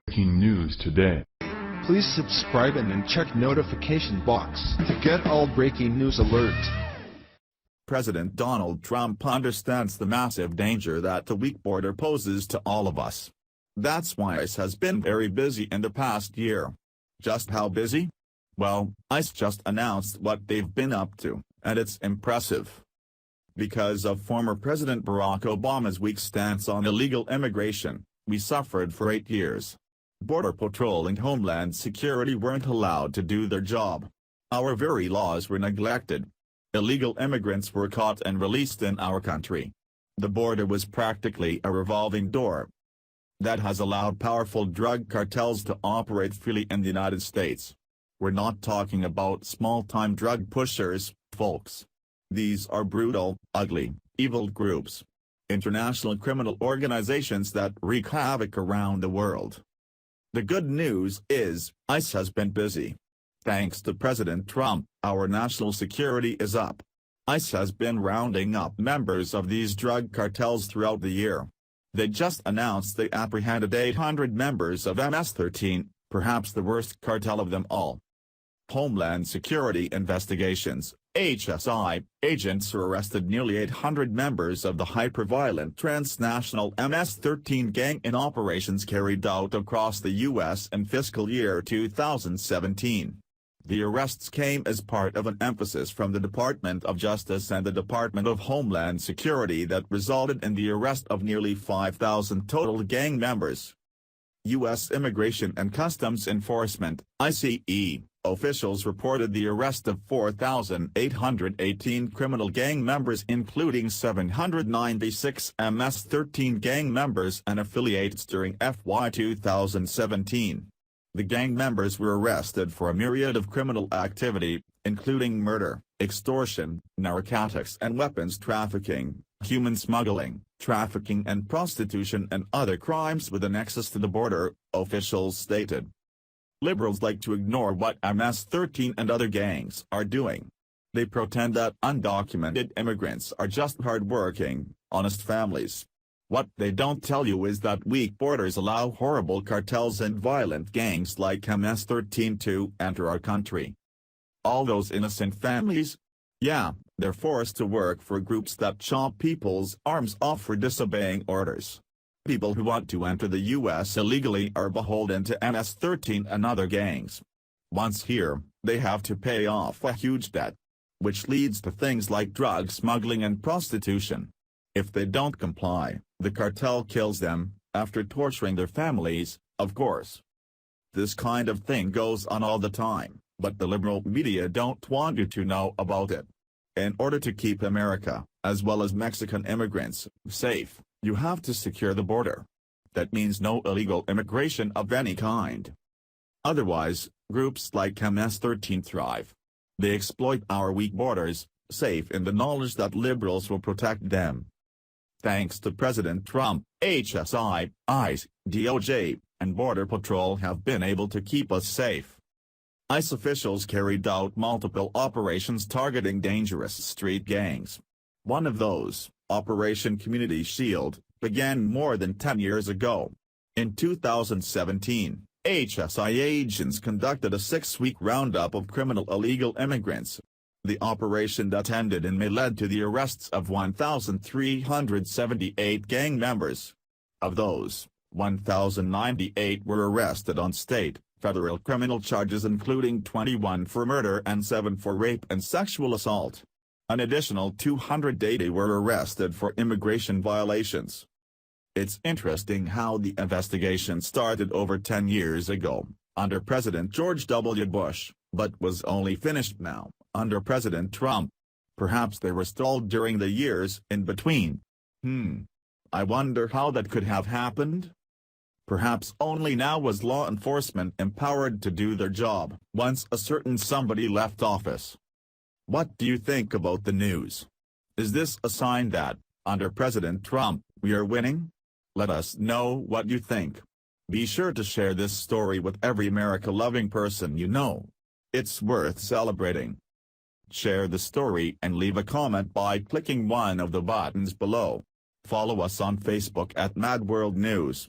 Breaking news today. Please subscribe and then check notification box to get all breaking news alerts. President Donald Trump understands the massive danger that the weak border poses to all of us. That's why ICE has been very busy in the past year. Just how busy? Well, ICE just announced what they've been up to, and it's impressive. Because of former President Barack Obama's weak stance on illegal immigration, we suffered for 8 years. Border Patrol and Homeland Security weren't allowed to do their job. Our very laws were neglected. Illegal immigrants were caught and released in our country. The border was practically a revolving door. That has allowed powerful drug cartels to operate freely in the United States. We're not talking about small-time drug pushers, folks. These are brutal, ugly, evil groups. International criminal organizations that wreak havoc around the world. The good news is, ICE has been busy. Thanks to President Trump, our national security is up. ICE has been rounding up members of these drug cartels throughout the year. They just announced they apprehended 800 members of MS-13, perhaps the worst cartel of them all. Homeland Security Investigations, HSI, agents arrested nearly 800 members of the hyper-violent transnational MS-13 gang in operations carried out across the U.S. in fiscal year 2017. The arrests came as part of an emphasis from the Department of Justice and the Department of Homeland Security that resulted in the arrest of nearly 5,000 total gang members. U.S. Immigration and Customs Enforcement, ICE, officials reported the arrest of 4,818 criminal gang members including 796 MS-13 gang members and affiliates during FY 2017. The gang members were arrested for a myriad of criminal activity, including murder, extortion, narcotics and weapons trafficking, human smuggling, trafficking and prostitution and other crimes with a nexus to the border, officials stated. Liberals like to ignore what MS-13 and other gangs are doing. They pretend that undocumented immigrants are just hard-working, honest families. What they don't tell you is that weak borders allow horrible cartels and violent gangs like MS-13 to enter our country. All those innocent families? Yeah, they're forced to work for groups that chop people's arms off for disobeying orders. People who want to enter the U.S. illegally are beholden to MS-13 and other gangs. Once here, they have to pay off a huge debt, which leads to things like drug smuggling and prostitution. If they don't comply, the cartel kills them, after torturing their families, of course. This kind of thing goes on all the time, but the liberal media don't want you to know about it. In order to keep America, as well as Mexican immigrants, safe, you have to secure the border. That means no illegal immigration of any kind. Otherwise, groups like MS-13 thrive. They exploit our weak borders, safe in the knowledge that liberals will protect them. Thanks to President Trump, HSI, ICE, DOJ, and Border Patrol have been able to keep us safe. ICE officials carried out multiple operations targeting dangerous street gangs. One of those, Operation Community Shield, began more than 10 years ago. In 2017, HSI agents conducted a 6-week roundup of criminal illegal immigrants. The operation that ended in May led to the arrests of 1,378 gang members. Of those, 1,098 were arrested on state, federal criminal charges including 21 for murder and 7 for rape and sexual assault. An additional 280 were arrested for immigration violations. It's interesting how the investigation started over 10 years ago, under President George W. Bush, but was only finished now, under President Trump. Perhaps they were stalled during the years in between. I wonder how that could have happened? Perhaps only now was law enforcement empowered to do their job once a certain somebody left office. What do you think about the news? Is this a sign that, under President Trump, we are winning? Let us know what you think. Be sure to share this story with every America-loving person you know. It's worth celebrating. Share the story and leave a comment by clicking one of the buttons below. Follow us on Facebook at Mad World News.